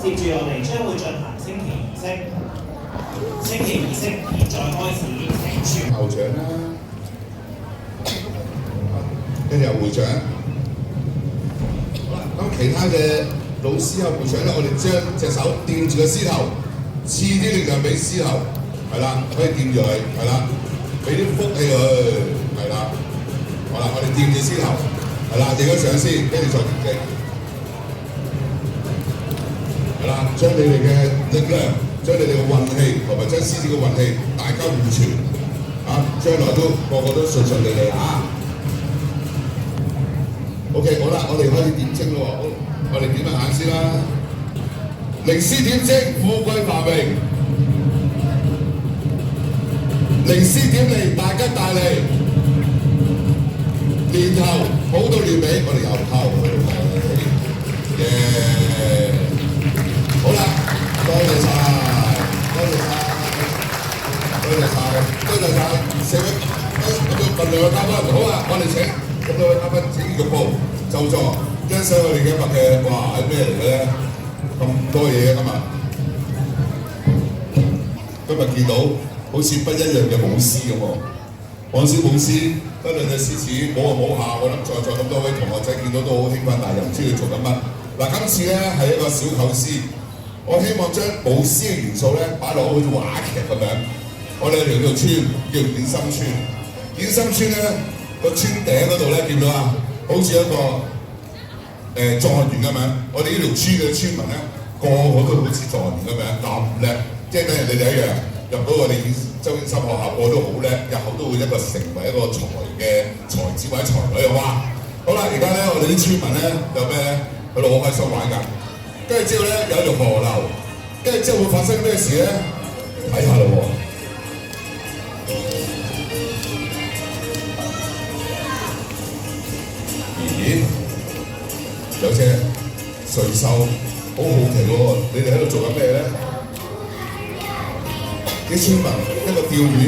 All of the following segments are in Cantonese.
接住落嚟將會進行升旗儀式，升旗儀式現在開始，請全校長啦，跟住有會長。好啦，咁其他嘅老師啊、會長咧，我哋將隻手掂住個獅頭，賜啲力量俾獅頭，係啦，可以掂住佢，係啦，俾啲福氣佢，係啦。好啦，我哋掂住獅頭，係啦，影咗相先，跟住再點擊。係啦，將你哋嘅力量、將你哋嘅運氣同埋將獅子嘅運氣，大家互傳啊！將來都個個都順順利利啊 ！OK， 好啦，我哋開始點睛咯喎，我哋點一下先啦。靈獅點睛，富貴繁榮；靈獅點利，大吉大利。年頭好到年尾，我哋又拋佢哋。耶！好啦，多謝晒，多謝晒，多謝晒，多謝晒，四位咁多份量嘅嘉賓，好啊！我哋請咁多位嘉賓請玉步就座，欣賞我哋今日嘅哇係咩嚟嘅咧？咁多嘢啊今日見到好似不一樣嘅舞獅咁喎，按小舞獅，不論隻獅子舞啊舞下，我諗在座咁多位同學仔見到都好興奮，但係又唔知佢做緊乜。嗱，今次咧係一個小構思。我希望將舞獅嘅元素咧擺落好似話劇咁樣。我哋嚟條村叫建心村，建心村咧個村頂嗰度咧見到啊，好似一個狀元咁樣。我哋呢條村嘅村民咧，個個都好似狀元咁樣咁叻，即係等人哋一樣入到我哋周英心學校，個個都好叻，日後都會成為一個才子或者才女啊！哇！好啦，而家咧我哋啲村民咧有咩咧？佢哋好開心玩㗎。跟住之後咧有一條河流，跟住之後會發生咩事咧？睇下咯喎！咦？有隻瑞獸，好好奇喎！你哋喺度做緊咩咧？啲村民一個釣魚，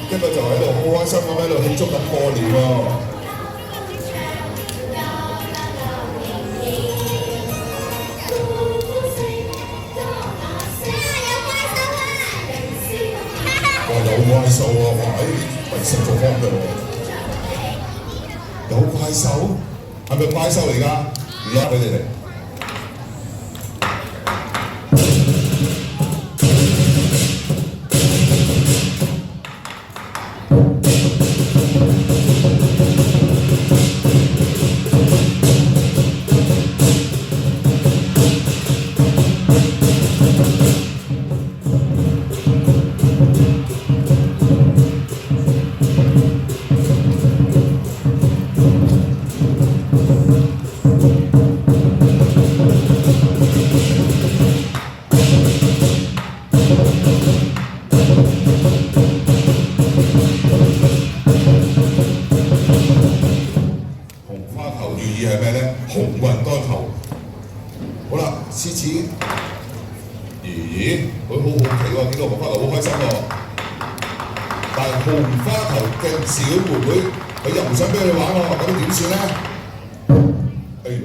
一個就喺度好開心咁喺度慶祝緊過年喎！有怪獸啊！哇！迷失咗方嘅喎，有怪獸，係咪怪獸嚟㗎？唔拉佢哋嚟。獅子，咦？佢好好奇喎，見到紅花球好開心喎。但係紅花球嘅小妹妹，佢又唔想俾佢玩喎，咁點算咧？哎呦！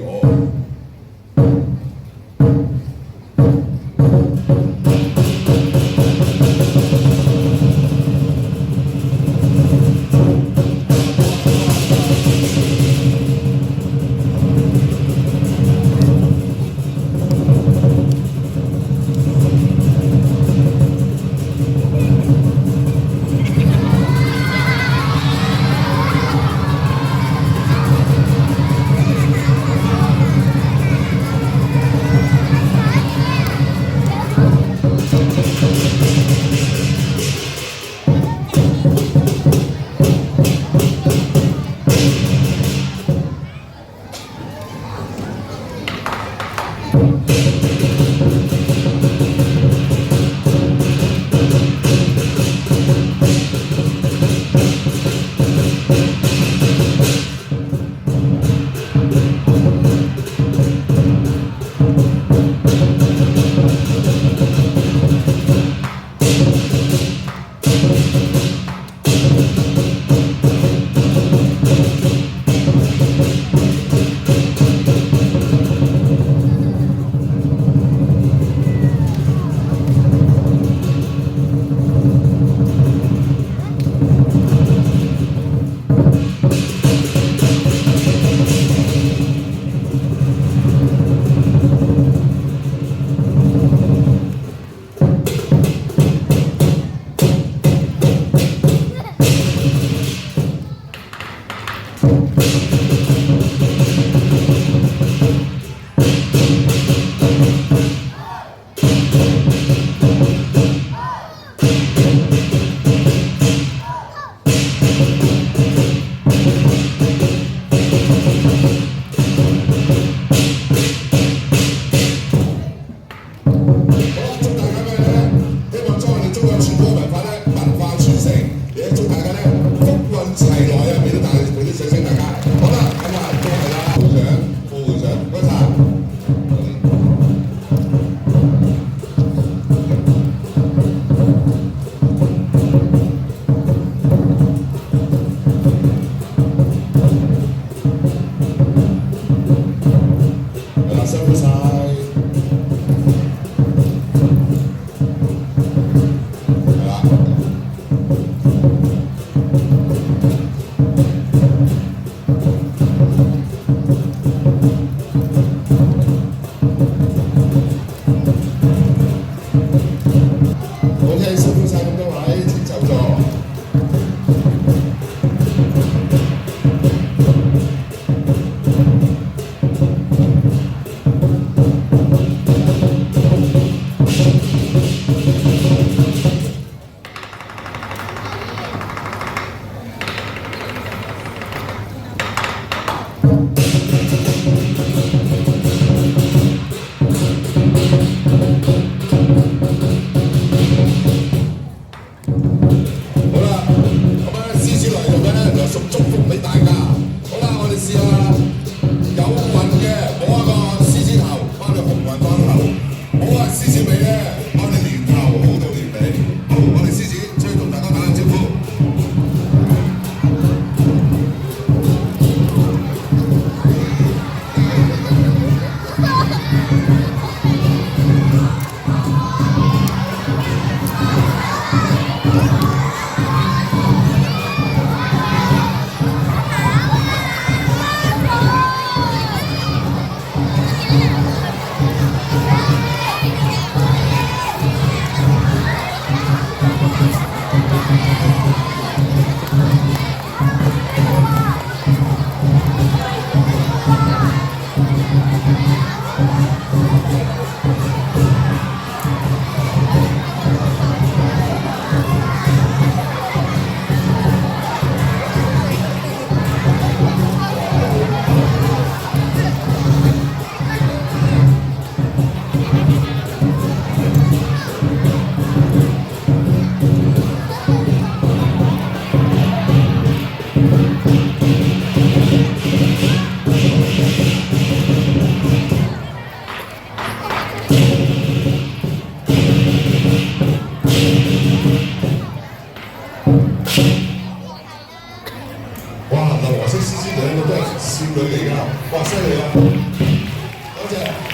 哇！劉和式師師兩個都係少女嚟㗎，哇！犀利啊！多謝。